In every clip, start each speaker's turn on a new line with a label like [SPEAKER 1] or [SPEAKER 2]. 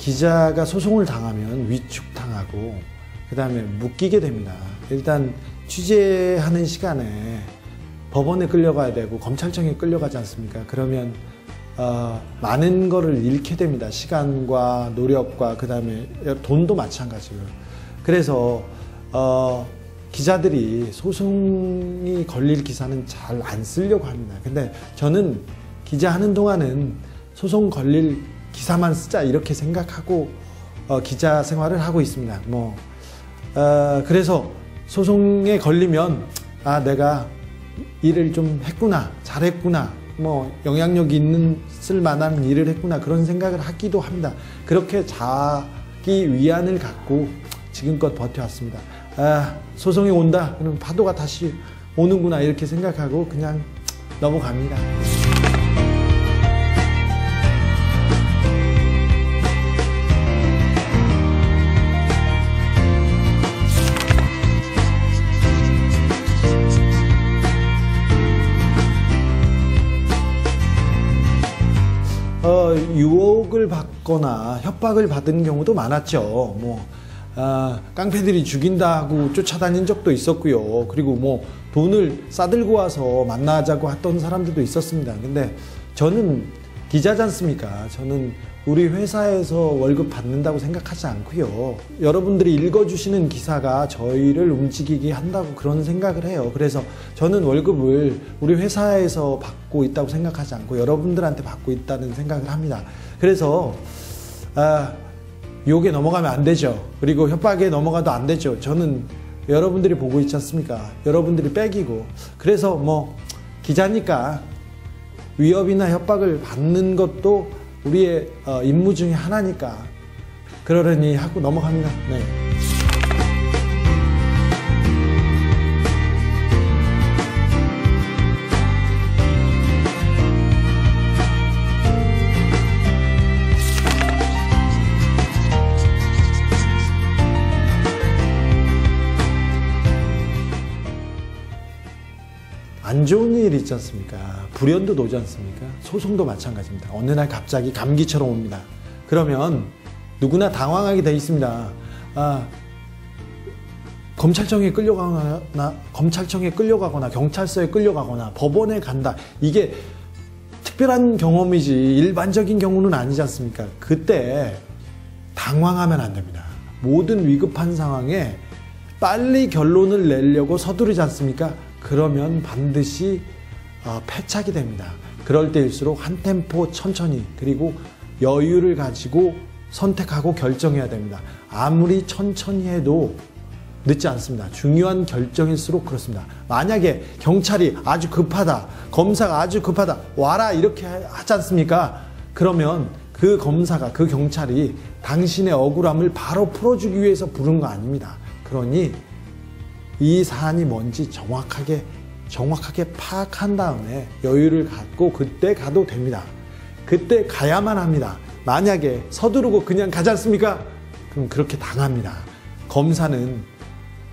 [SPEAKER 1] 기자가 소송을 당하면 위축당하고 그 다음에 묶이게 됩니다. 일단 취재하는 시간에 법원에 끌려가야 되고 검찰청에 끌려가지 않습니까? 그러면 많은 거를 잃게 됩니다. 시간과 노력과 그 다음에 돈도 마찬가지고요. 그래서 기자들이 소송이 걸릴 기사는 잘 안 쓰려고 합니다. 근데 저는 기자하는 동안은 소송 걸릴 기사만 쓰자 이렇게 생각하고 기자 생활을 하고 있습니다. 그래서 소송에 걸리면 내가 일을 좀 했구나, 잘했구나, 영향력 있는 쓸만한 일을 했구나 그런 생각을 하기도 합니다. 그렇게 자기 위안을 갖고 지금껏 버텨왔습니다. 소송이 온다 그러면 파도가 다시 오는구나 이렇게 생각하고 그냥 넘어갑니다. 유혹을 받거나 협박을 받은 경우도 많았죠. 깡패들이 죽인다고 쫓아다닌 적도 있었고요. 그리고 돈을 싸들고 와서 만나자고 했던 사람들도 있었습니다. 근데 저는 기자지 않습니까? 저는 우리 회사에서 월급 받는다고 생각하지 않고요. 여러분들이 읽어주시는 기사가 저희를 움직이게 한다고 그런 생각을 해요. 그래서 저는 월급을 우리 회사에서 받고 있다고 생각하지 않고 여러분들한테 받고 있다는 생각을 합니다. 그래서 유혹에 넘어가면 안 되죠. 그리고 협박에 넘어가도 안 되죠. 저는 여러분들이 보고 있지 않습니까? 여러분들이 백이고 그래서 기자니까 위협이나 협박을 받는 것도 우리의 임무 중에 하나니까 그러려니 하고 넘어갑니다. 네. 안 좋은 일 있지 않습니까? 불현도 오지 않습니까? 소송도 마찬가지입니다. 어느 날 갑자기 감기처럼 옵니다. 그러면 누구나 당황하게 돼 있습니다. 검찰청에 끌려가거나 경찰서에 끌려가거나 법원에 간다. 이게 특별한 경험이지 일반적인 경우는 아니지 않습니까? 그때 당황하면 안 됩니다. 모든 위급한 상황에 빨리 결론을 내려고 서두르지 않습니까? 그러면 반드시 패착이 됩니다. 그럴 때일수록 한 템포 천천히 그리고 여유를 가지고 선택하고 결정해야 됩니다. 아무리 천천히 해도 늦지 않습니다. 중요한 결정일수록 그렇습니다. 만약에 경찰이 아주 급하다, 검사가 아주 급하다, 와라 이렇게 하지 않습니까? 그러면 그 검사가, 그 경찰이 당신의 억울함을 바로 풀어주기 위해서 부른 거 아닙니다. 그러니 이 사안이 뭔지 정확하게 파악한 다음에 여유를 갖고 그때 가도 됩니다. 그때 가야만 합니다. 만약에 서두르고 그냥 가지 않습니까? 그럼 그렇게 당합니다. 검사는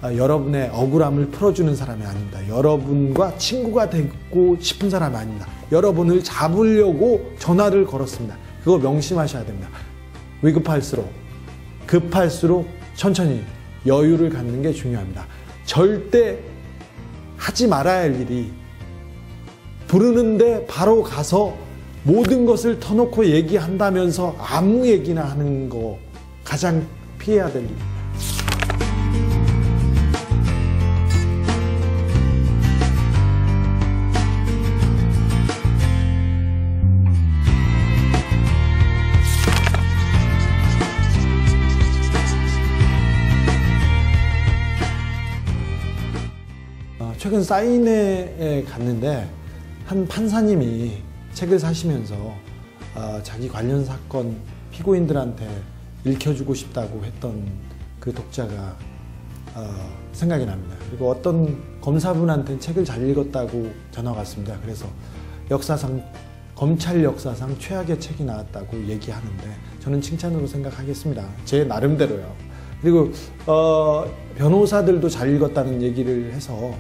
[SPEAKER 1] 여러분의 억울함을 풀어주는 사람이 아닙니다. 여러분과 친구가 되고 싶은 사람이 아닙니다. 여러분을 잡으려고 전화를 걸었습니다. 그거 명심하셔야 됩니다. 위급할수록, 급할수록 천천히 여유를 갖는 게 중요합니다. 절대 하지 말아야 할 일이 부르는데 바로 가서 모든 것을 터놓고 얘기한다면서 아무 얘기나 하는 거 가장 피해야 될 일입니다. 최근 사인회에 갔는데 한 판사님이 책을 사시면서 자기 관련 사건 피고인들한테 읽혀주고 싶다고 했던 그 독자가 생각이 납니다. 그리고 어떤 검사분한테는 책을 잘 읽었다고 전화가 왔습니다. 그래서 검찰 역사상 최악의 책이 나왔다고 얘기하는데 저는 칭찬으로 생각하겠습니다. 제 나름대로요. 그리고 변호사들도 잘 읽었다는 얘기를 해서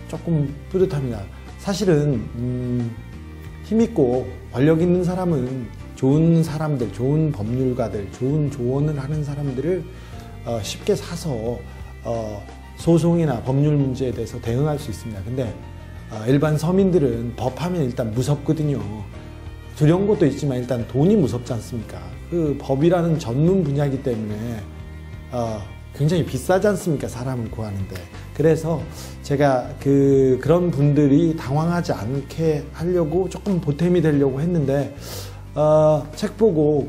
[SPEAKER 1] 조금 뿌듯합니다. 사실은 힘있고 권력 있는 사람은 좋은 사람들, 좋은 법률가들, 좋은 조언을 하는 사람들을 쉽게 사서 소송이나 법률 문제에 대해서 대응할 수 있습니다. 근데 일반 서민들은 법하면 일단 무섭거든요. 두려운 것도 있지만 일단 돈이 무섭지 않습니까? 그 법이라는 전문 분야이기 때문에 굉장히 비싸지 않습니까? 사람을 구하는데. 그래서 제가 그런 분들이 당황하지 않게 하려고 조금 보탬이 되려고 했는데 책 보고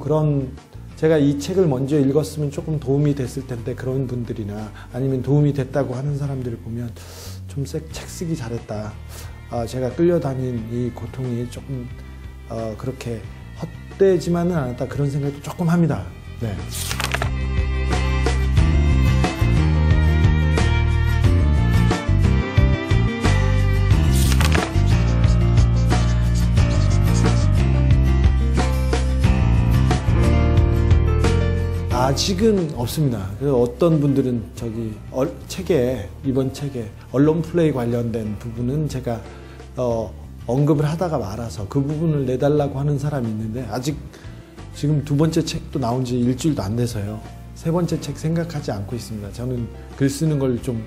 [SPEAKER 1] 제가 이 책을 먼저 읽었으면 조금 도움이 됐을 텐데 그런 분들이나 아니면 도움이 됐다고 하는 사람들을 보면 좀 책 쓰기 잘했다. 제가 끌려다닌 이 고통이 조금 그렇게 헛되지만은 않았다. 그런 생각도 조금 합니다. 네. 아직은 없습니다. 그래서 어떤 분들은 이번 책에 언론 플레이 관련된 부분은 제가 언급을 하다가 말아서 그 부분을 내달라고 하는 사람이 있는데 아직 지금 두 번째 책도 나온 지 일주일도 안 돼서요. 세 번째 책 생각하지 않고 있습니다. 저는 글 쓰는 걸 좀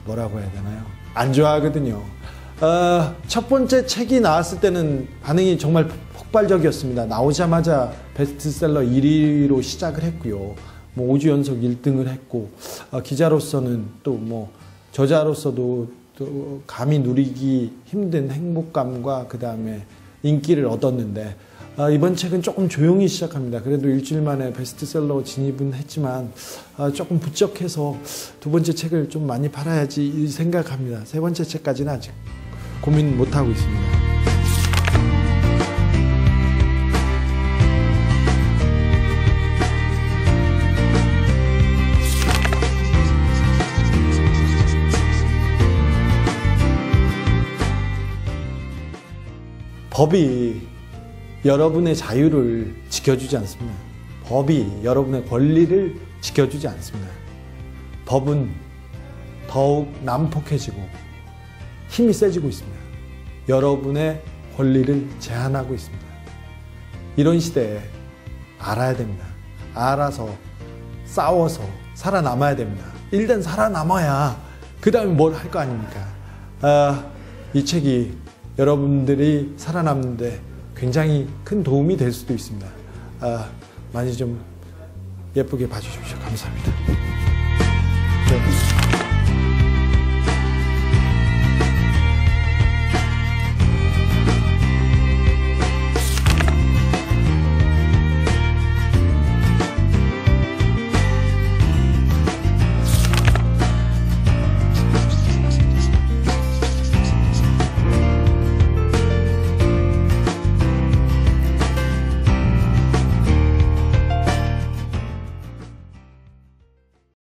[SPEAKER 1] 뭐라고 해야 되나요? 안 좋아하거든요. 첫 번째 책이 나왔을 때는 반응이 정말 폭발적이었습니다. 나오자마자 베스트셀러 1위로 시작을 했고요. 5주 연속 1등을 했고 기자로서는 또 저자로서도 또 감히 누리기 힘든 행복감과 그 다음에 인기를 얻었는데 이번 책은 조금 조용히 시작합니다. 그래도 일주일 만에 베스트셀러 진입은 했지만 조금 부쩍해서 두 번째 책을 좀 많이 팔아야지 생각합니다. 세 번째 책까지는 아직 고민 못하고 있습니다. 법이 여러분의 자유를 지켜주지 않습니다. 법이 여러분의 권리를 지켜주지 않습니다. 법은 더욱 난폭해지고 힘이 세지고 있습니다. 여러분의 권리를 제한하고 있습니다. 이런 시대에 알아야 됩니다. 알아서 싸워서 살아남아야 됩니다. 일단 살아남아야 그 다음에 뭘 할 거 아닙니까? 이 책이 여러분들이 살아남는데 굉장히 큰 도움이 될 수도 있습니다. 많이 좀 예쁘게 봐주십시오. 감사합니다.